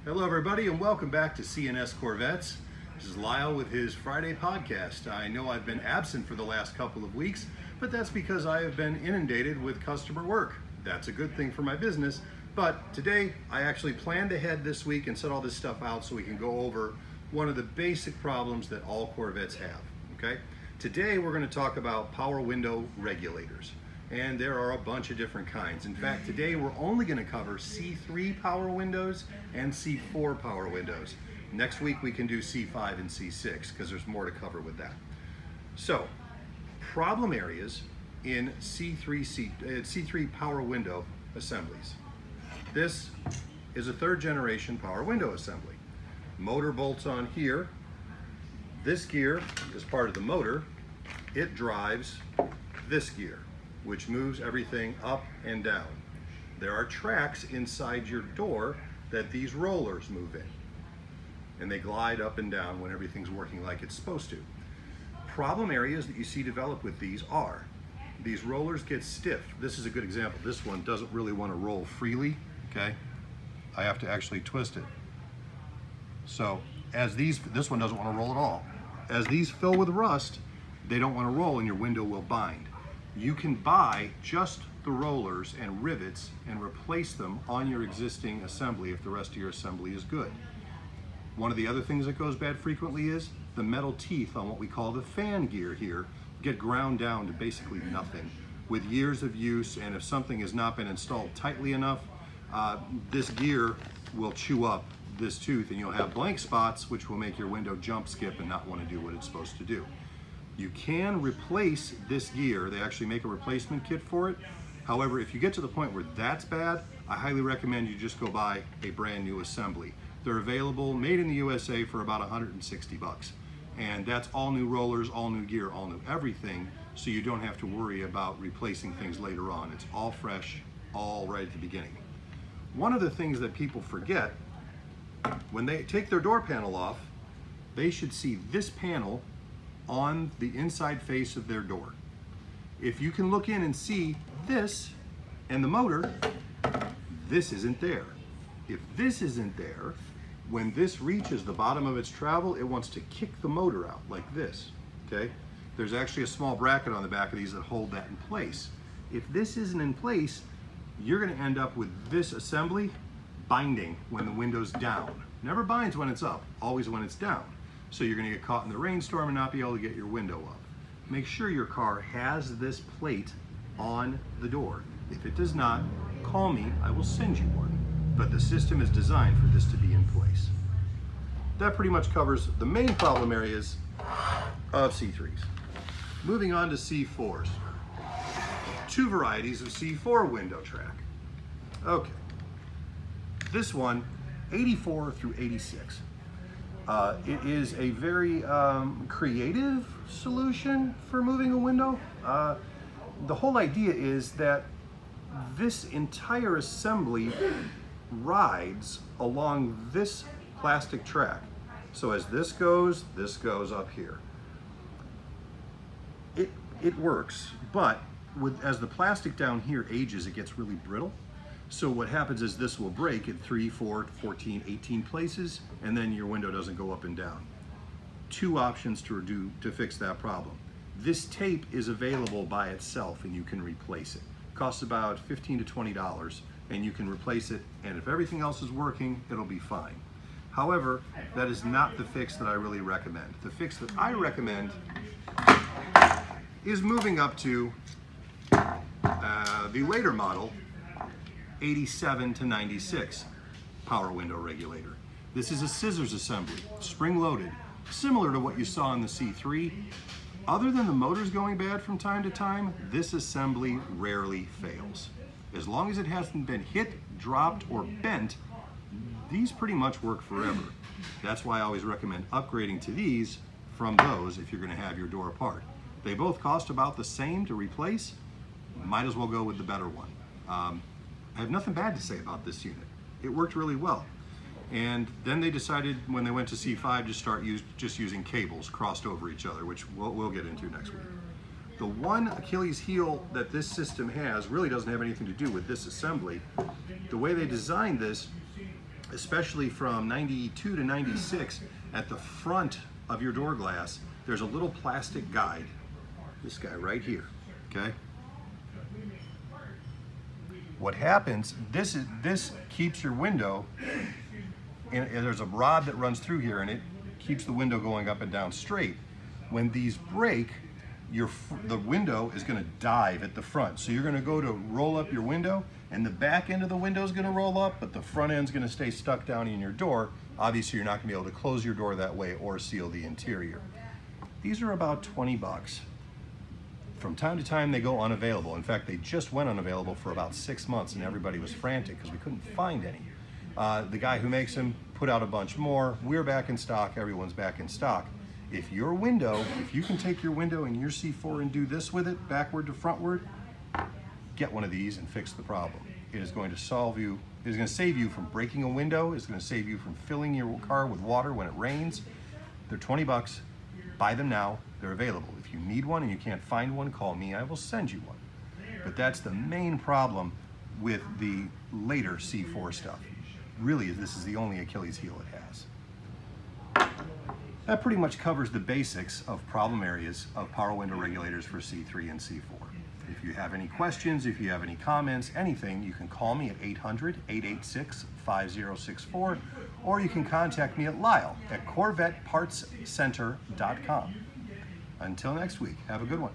Hello everybody and welcome back to CNS Corvettes. This is Lyle with his Friday podcast. I know I've been absent for the last couple of weeks, but that's because I have been inundated with customer work. That's a good thing for my business, but today I actually planned ahead this week and set all this stuff out so we can go over one of the basic problems that all Corvettes have, okay? Today we're going to talk about power window regulators. And there are a bunch of different kinds. In fact, today we're only going to cover C3 power windows and C4 power windows. Next week we can do C5 and C6 because there's more to cover with that. So, problem areas in C3 power window assemblies. This is a third generation power window assembly. Motor bolts on here. This gear is part of the motor. It drives this gear, which moves everything up and down. There are tracks inside your door that these rollers move in, and they glide up and down when everything's working like it's supposed to. Problem areas that you see develop with these are, these rollers get stiff. This is a good example. This one doesn't really want to roll freely, okay? I have to actually twist it. So as this one doesn't want to roll at all. As these fill with rust, they don't want to roll and your window will bind. You can buy just the rollers and rivets and replace them on your existing assembly if the rest of your assembly is good. One of the other things that goes bad frequently is the metal teeth on what we call the fan gear here get ground down to basically nothing with years of use, and if something has not been installed tightly enough, this gear will chew up this tooth and you'll have blank spots which will make your window jump, skip, and not want to do what it's supposed to do. You can replace this gear. They actually make a replacement kit for it. However, if you get to the point where that's bad, I highly recommend you just go buy a brand new assembly. They're available, made in the USA, for about 160 bucks. And that's all new rollers, all new gear, all new everything, so you don't have to worry about replacing things later on. It's all fresh, all right at the beginning. One of the things that people forget, when they take their door panel off, they should see this panel on the inside face of their door. If you can look in and see this and the motor, this isn't there. If this isn't there, when this reaches the bottom of its travel, it wants to kick the motor out like this, okay? There's actually a small bracket on the back of these that hold that in place. If this isn't in place, you're gonna end up with this assembly binding when the window's down. Never binds when it's up, always when it's down. So you're going to get caught in the rainstorm and not be able to get your window up. Make sure your car has this plate on the door. If it does not, call me, I will send you one. But the system is designed for this to be in place. That pretty much covers the main problem areas of C3s. Moving on to C4s. Two varieties of C4 window track. Okay. This one, 84 through 86. It is a very creative solution for moving a window. The whole idea is that this entire assembly rides along this plastic track. So as this goes up here. It works, but as the plastic down here ages, it gets really brittle. So what happens is this will break at 3, 4, 14, 18 places, and then your window doesn't go up and down. Two options to fix that problem. This tape is available by itself and you can replace it. Costs about $15 to $20 and you can replace it, and if everything else is working, it'll be fine. However, that is not the fix that I really recommend. The fix that I recommend is moving up to the later model, 87 to 96 power window regulator. This is a scissors assembly, spring-loaded, similar to what you saw in the C3. Other than the motors going bad from time to time, this assembly rarely fails. As long as it hasn't been hit, dropped, or bent, these pretty much work forever. That's why I always recommend upgrading to these from those if you're going to have your door apart. They both cost about the same to replace. Might as well go with the better one. I have nothing bad to say about this unit. It worked really well. And then they decided when they went to C5 to start just using cables crossed over each other, which we'll get into next week. The one Achilles heel that this system has really doesn't have anything to do with this assembly. The way they designed this especially from 92 to 96, at the front of your door glass, there's a little plastic guide. This guy right here, okay? What happens, this keeps your window, and there's a rod that runs through here, and it keeps the window going up and down straight. When these break, the window is going to dive at the front. So you're going to go to roll up your window, and the back end of the window is going to roll up, but the front end is going to stay stuck down in your door. Obviously, you're not going to be able to close your door that way or seal the interior. These are about 20 bucks. From time to time, they go unavailable. In fact, they just went unavailable for about 6 months, and everybody was frantic because we couldn't find any. The guy who makes them put out a bunch more. We're back in stock. Everyone's back in stock. If your window, if you can take your window and your C4 and do this with it, backward to frontward, get one of these and fix the problem. It is going to solve you, it is going to save you from breaking a window. It's going to save you from filling your car with water when it rains. They're 20 bucks. Buy them now. They're available. If you need one and you can't find one, call me. I will send you one. But that's the main problem with the later C4 stuff. Really, this is the only Achilles heel it has. That pretty much covers the basics of problem areas of power window regulators for C3 and C4. If you have any questions, if you have any comments, anything, you can call me at 800-886-5064, or you can contact me at Lyle at CorvettePartsCenter.com. Until next week, have a good one.